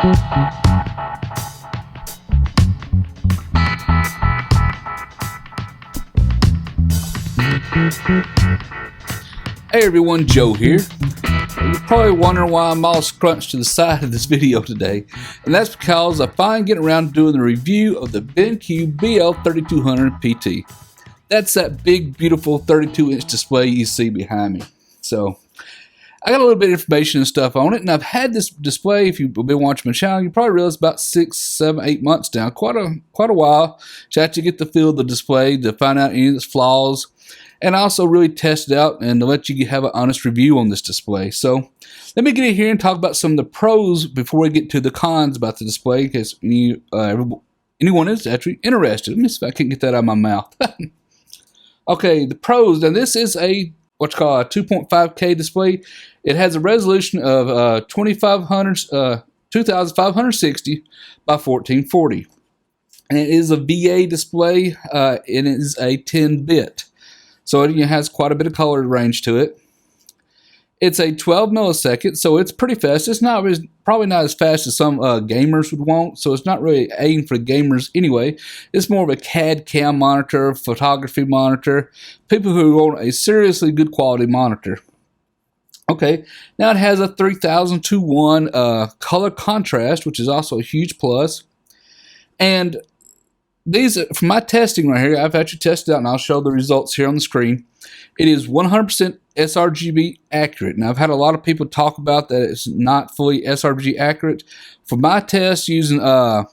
Hey everyone, Joe here. You're probably wondering why I'm all scrunched to the side of this video today, and that's because I finally get around to doing the review of the BenQ BL3200PT. That's that big, beautiful 32-inch display you see behind me. So, I got a little bit of information and stuff on it, and I've had this display, if you've been watching my channel, you probably realize about 6, 7, 8 months now. Quite a while to actually get the feel of the display, to find out any of its flaws, and also really test it out and to let you have an honest review on this display. So let me get in here and talk about some of the pros before we get to the cons about the display, in case anyone is actually interested. Let me see if I can get that out of my mouth. Okay, the pros. Now this is what's called a 2.5K display. It has a resolution of 2560 by 1440. And it is a VA display. It is a 10-bit. So it has quite a bit of color range to it. It's a 12 millisecond, so it's pretty fast. It's probably not as fast as some gamers would want, so it's not really aimed for gamers anyway. It's more of a CAD CAM monitor, photography monitor, people who want a seriously good quality monitor. Okay, now it has a 3000-to-1 color contrast, which is also a huge plus. And these, from my testing right here, I've actually tested out, and I'll show the results here on the screen. It is 100% sRGB accurate. Now, I've had a lot of people talk about that it's not fully sRGB accurate. For my test using the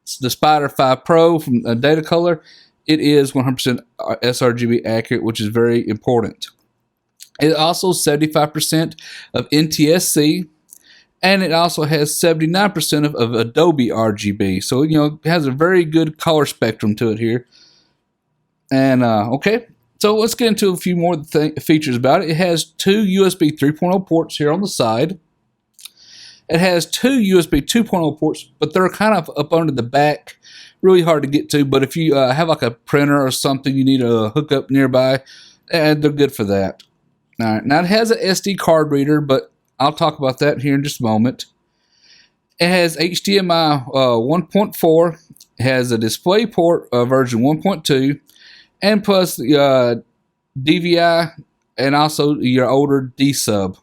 Spider 5 Pro from Datacolor, it is 100% sRGB accurate, which is very important. It also 75% of NTSC. And it also has 79% of Adobe RGB. So, it has a very good color spectrum to it here. And, okay. So, let's get into a few more features about it. It has 2 USB 3.0 ports here on the side. It has 2 USB 2.0 ports, but they're kind of up under the back. Really hard to get to. But if you have like a printer or something you need to hook up nearby, they're good for that. All right. Now, it has an SD card reader, but I'll talk about that here in just a moment. It has HDMI 1.4. It has a Displayport version 1.2. And plus the DVI and also your older D-sub.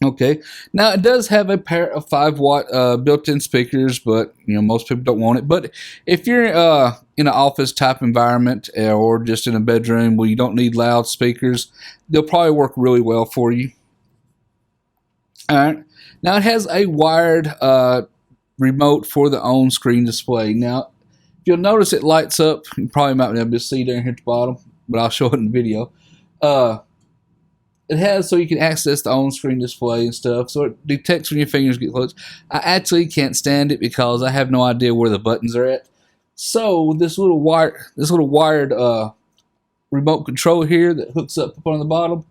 Okay. Now it does have a pair of 5-watt built-in speakers, but most people don't want it. But if you're in an office type environment or just in a bedroom where you don't need loud speakers, they'll probably work really well for you. Alright, now it has a wired remote for the on-screen display. Now, you'll notice it lights up. You probably might be able to see down here at the bottom, but I'll show it in the video. It has so you can access the on-screen display and stuff, so it detects when your fingers get close. I actually can't stand it because I have no idea where the buttons are at. So this little wired remote control here that hooks up on the bottom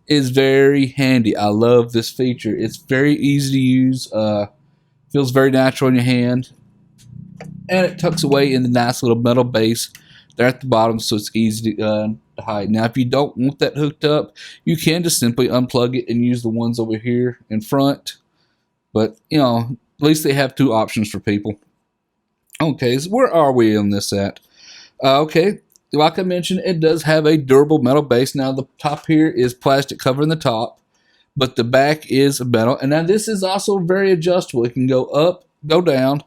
is very handy. I love this feature. It's very easy to use. Feels very natural in your hand. And it tucks away in the nice little metal base there at the bottom, so it's easy to hide. Now, if you don't want that hooked up, you can just simply unplug it and use the ones over here in front. But, at least they have 2 options for people. Okay, so where are we on this at? Okay. Like I mentioned, it does have a durable metal base. Now, the top here is plastic covering the top, but the back is metal. And now this is also very adjustable. It can go up, go down,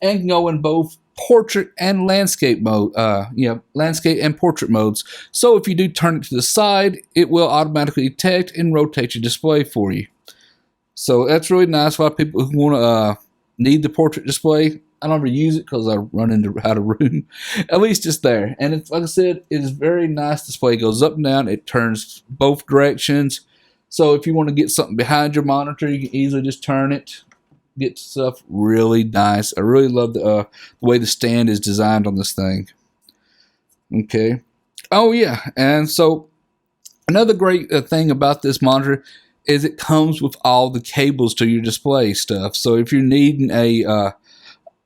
and can go in both portrait and landscape mode. Landscape and portrait modes. So if you do turn it to the side, it will automatically detect and rotate your display for you. So that's really nice for people who want to need the portrait display. I don't ever use it because I run out of room. At least it's there. And it's, like I said, it is very nice display. It goes up and down. It turns both directions. So if you want to get something behind your monitor, you can easily just turn it. Get stuff really nice. I really love the way the stand is designed on this thing. Okay. Oh, yeah. And so another great thing about this monitor is it comes with all the cables to your display stuff. So if you're needing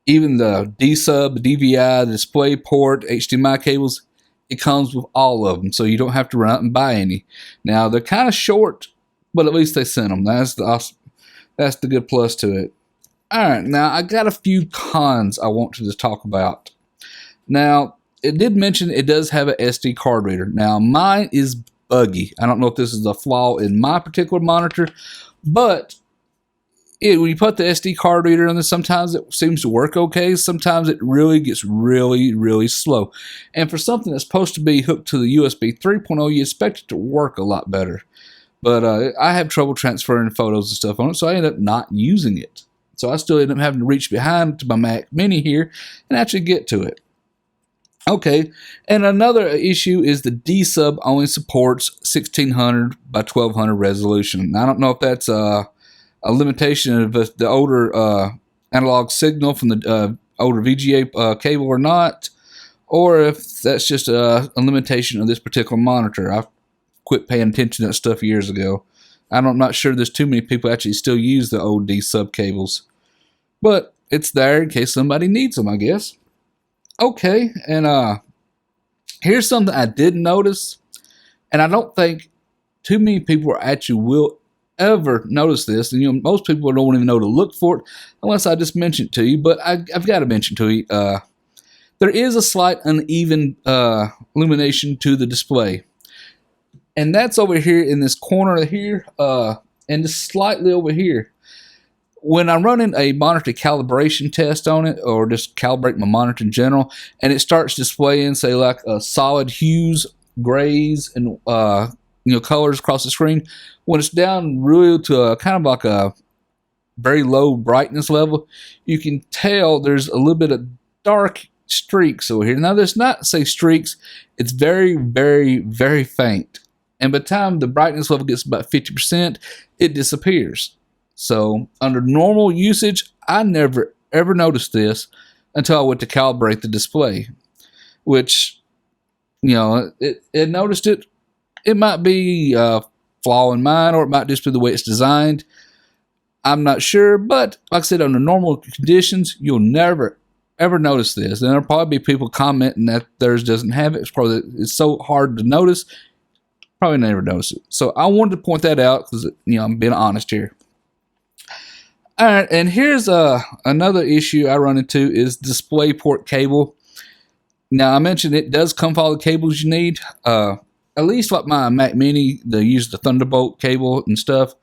even the D-sub, the DVI, the Displayport, HDMI cables, it comes with all of them, so you don't have to run out and buy any. Now, they're kind of short, but at least they sent them. That's the That's the good plus to it. All right, now I got a few cons I want to just talk about. Now, it did mention it does have an SD card reader. Now, mine is buggy. I don't know if this is a flaw in my particular monitor, but when you put the SD card reader in this, sometimes it seems to work okay. Sometimes it really gets really slow. And for something that's supposed to be hooked to the USB 3.0, you expect it to work a lot better. But I have trouble transferring photos and stuff on it, so I end up not using it. So I still end up having to reach behind to my Mac Mini here and actually get to it. Okay, and another issue is the D-sub only supports 1600 by 1200 resolution. Now, I don't know if that's a limitation of the older analog signal from the older VGA cable or not, or if that's just a limitation of this particular monitor. I quit paying attention to that stuff years ago. I'm not sure there's too many people actually still use the old D-sub cables, but it's there in case somebody needs them, I guess. Okay, and here's something I did notice, and I don't think too many people actually will ever notice this, and most people don't even know to look for it unless I just mention it to you, but I've got to mention to you, there is a slight uneven illumination to the display, and that's over here in this corner here, and just slightly over here. When I'm running a monitor calibration test on it, or just calibrate my monitor in general, and it starts displaying, say, like solid hues, grays, and colors across the screen, when it's down really to kind of like a very low brightness level, you can tell there's a little bit of dark streaks over here. Now, there's not say streaks; it's very faint, and by the time the brightness level gets about 50%, it disappears. So under normal usage, I never ever noticed this until I went to calibrate the display, which, it noticed it. It might be a flaw in mine, or it might just be the way it's designed. I'm not sure, but like I said, under normal conditions, you'll never ever notice this. And there'll probably be people commenting that theirs doesn't have it. It's so hard to notice, probably never notice it. So I wanted to point that out because I'm being honest here. All right, and here's another issue I run into is Displayport Cable. Now, I mentioned it does come with all the cables you need. At least like my Mac Mini, they use the Thunderbolt cable and stuff.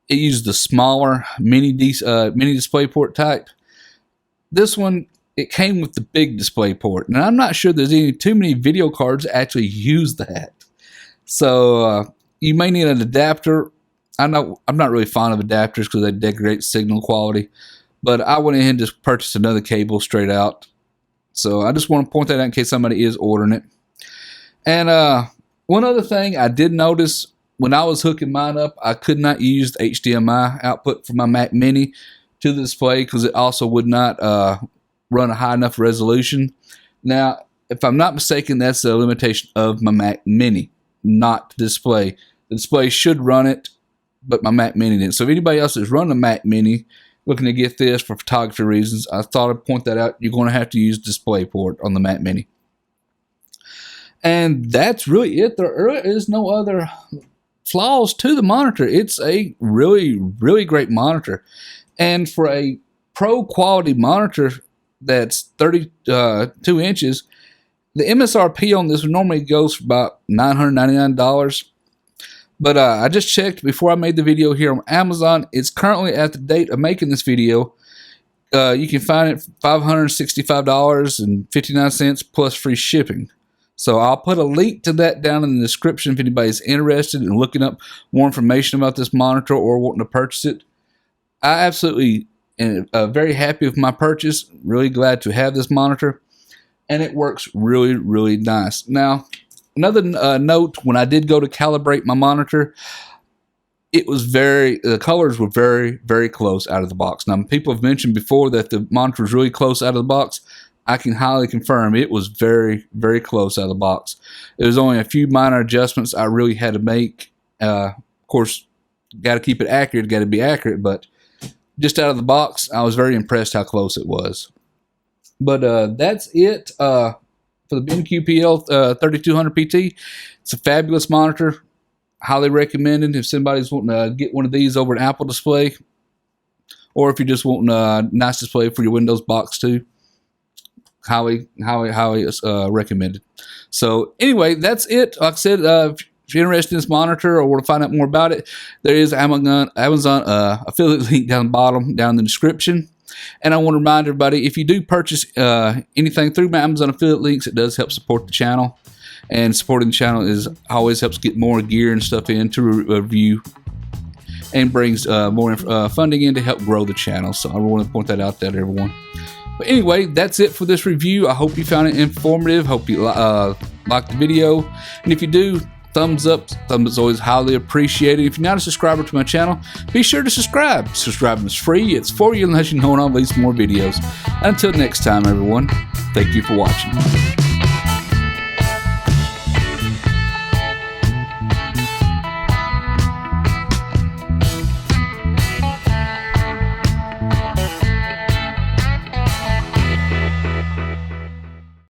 It uses the smaller mini DisplayPort type. This one, it came with the big DisplayPort, and I'm not sure there's too many video cards that actually use that. So you may need an adapter. I'm not really fond of adapters because they degrade signal quality, but I went ahead and just purchased another cable straight out. So I just want to point that out in case somebody is ordering it. And one other thing I did notice when I was hooking mine up, I could not use the HDMI output from my Mac Mini to the display because it also would not run a high enough resolution. Now, if I'm not mistaken, that's a limitation of my Mac Mini, not the display. The display should run it, but my Mac Mini didn't. So if anybody else is running a Mac Mini looking to get this for photography reasons, I thought I'd point that out. You're going to have to use DisplayPort on the Mac Mini. And that's really it. There is no other flaws to the monitor. It's a really great monitor. And for a pro quality monitor that's 32 inches, the MSRP on this normally goes for about $999. But I just checked before I made the video here on Amazon. It's currently at the date of making this video. You can find it for $565.59 plus free shipping. So I'll put a link to that down in the description if anybody's interested in looking up more information about this monitor or wanting to purchase it. I absolutely am very happy with my purchase. Really glad to have this monitor. And it works really nice. Now, another note, when I did go to calibrate my monitor, the colors were very close out of the box. Now, people have mentioned before that the monitor was really close out of the box. I can highly confirm it was very close out of the box. There was only a few minor adjustments I really had to make. Of course, got to keep it accurate, got to be accurate, but just out of the box, I was very impressed how close it was. But that's it for the BenQ BL3200PT. It's a fabulous monitor. Highly recommended if somebody's wanting to get one of these over an Apple display. or if you're just wanting a nice display for your Windows box too, highly recommended. So anyway, that's it. Like I said, if you're interested in this monitor or want to find out more about it, there is Amazon affiliate link down the bottom, down in the description. And I want to remind everybody, if you do purchase anything through my Amazon affiliate links, it does help support the channel. And supporting the channel always helps get more gear and stuff in to review, and brings more funding in to help grow the channel. So I want to point that out there to everyone. But anyway, that's it for this review. I hope you found it informative. Hope you liked the video. And if you do, thumbs up. Thumbs is always highly appreciated. If you're not a subscriber to my channel, be sure to subscribe. Subscribing is free. It's for you unless you know when I'll release more videos. Until next time, everyone, thank you for watching.